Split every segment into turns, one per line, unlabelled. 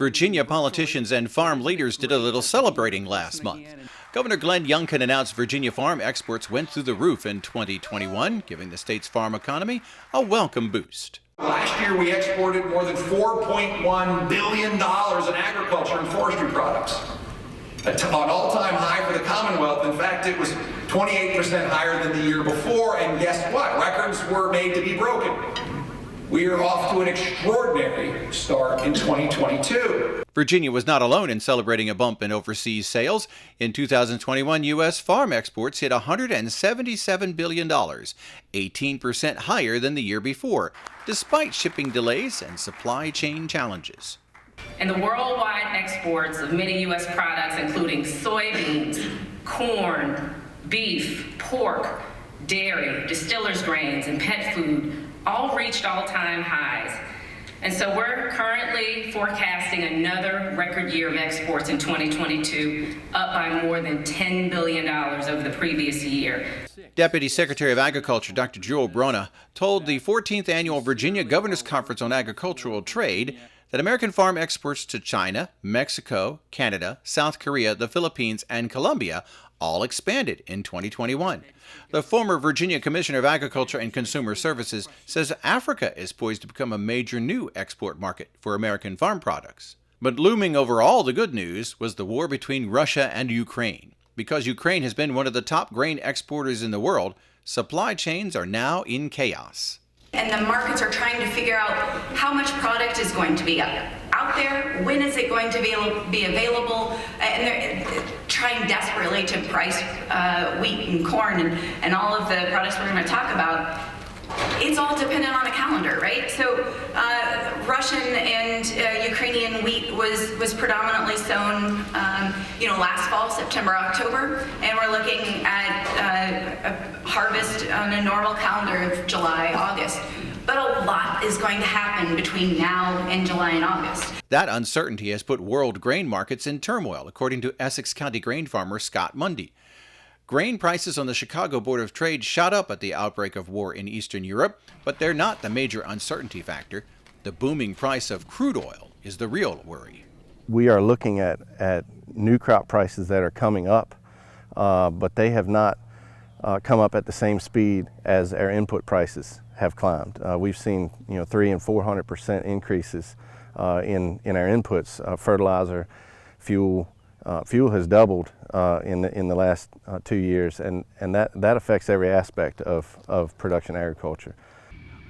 Virginia politicians and farm leaders did a little celebrating last month. Governor Glenn Youngkin announced Virginia farm exports went through the roof in 2021, giving the state's farm economy a welcome boost.
Last year, we exported more than $4.1 billion in agriculture and forestry products, an all-time high for the Commonwealth. In fact, it was 28% higher than the year before, and guess what? Records were made to be broken. We are off to an extraordinary start in 2022.
Virginia was not alone in celebrating a bump in overseas sales. In 2021, U.S. farm exports hit $177 billion, 18% higher than the year before, despite shipping delays and supply chain challenges.
And the worldwide exports of many U.S. products, including soybeans, corn, beef, pork, dairy, distillers' grains, and pet food, all reached all-time highs. And so we're currently forecasting another record year of exports in 2022, up by more than $10 billion over the previous year.
Deputy Secretary of Agriculture Dr. Jewel Brona told the 14th Annual Virginia Governor's Conference on Agricultural Trade that American farm exports to China, Mexico, Canada, South Korea, the Philippines, and Colombia all expanded in 2021. The former Virginia Commissioner of Agriculture and Consumer Services says Africa is poised to become a major new export market for American farm products. But looming over all the good news was the war between Russia and Ukraine. Because Ukraine has been one of the top grain exporters in the world, supply chains are now in chaos.
And the markets are trying to figure out how much product is going to be out there, when is it going to be available, and they're trying desperately to price wheat and corn and all of the products we're going to talk about. It's all dependent on a calendar, right? So Russian and Ukrainian wheat was predominantly sown, last fall, September, October, and we're looking at a harvest on a normal calendar of July, August. But a lot is going to happen between now and July and August.
That uncertainty has put world grain markets in turmoil, according to Essex County grain farmer Scott Mundy. Grain prices on the Chicago Board of Trade shot up at the outbreak of war in Eastern Europe, but they're not the major uncertainty factor. The booming price of crude oil is the real worry.
We are looking at new crop prices that are coming up, but they have not come up at the same speed as our input prices have climbed. We've seen 300% and 400% increases in our inputs, fertilizer, fuel. Fuel has doubled in the last 2 years, and that affects every aspect of production agriculture.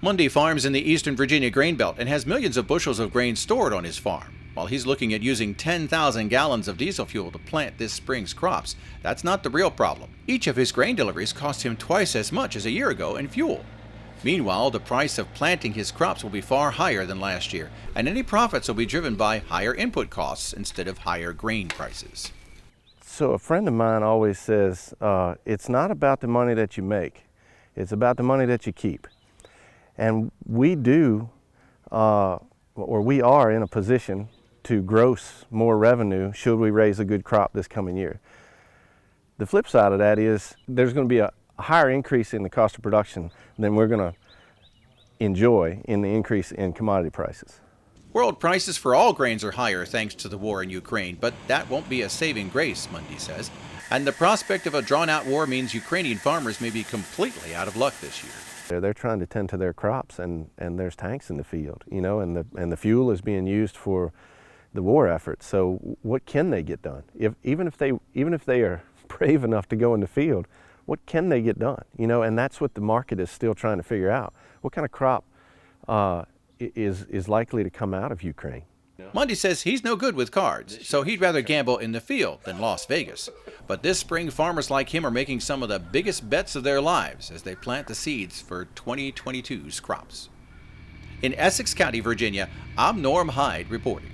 Mundy farms in the eastern Virginia grain belt and has millions of bushels of grain stored on his farm. While he's looking at using 10,000 gallons of diesel fuel to plant this spring's crops, that's not the real problem. Each of his grain deliveries cost him twice as much as a year ago in fuel. Meanwhile, the price of planting his crops will be far higher than last year, and any profits will be driven by higher input costs instead of higher grain prices.
So a friend of mine always says, it's not about the money that you make, it's about the money that you keep. And we are in a position to gross more revenue should we raise a good crop this coming year. The flip side of that is there's going to be a higher increase in the cost of production than we're going to enjoy in the increase in commodity prices.
World prices for all grains are higher thanks to the war in Ukraine, but that won't be a saving grace, Mundy says. And the prospect of a drawn-out war means Ukrainian farmers may be completely out of luck this year.
They're trying to tend to their crops, and there's tanks in the field, and the fuel is being used for the war effort. So what can they get done? Even if they are brave enough to go in the field, what can they get done? And that's what the market is still trying to figure out. What kind of crop is likely to come out of Ukraine?
Mundy says he's no good with cards, so he'd rather gamble in the field than Las Vegas. But this spring, farmers like him are making some of the biggest bets of their lives as they plant the seeds for 2022's crops. In Essex County, Virginia, I'm Norm Hyde reporting.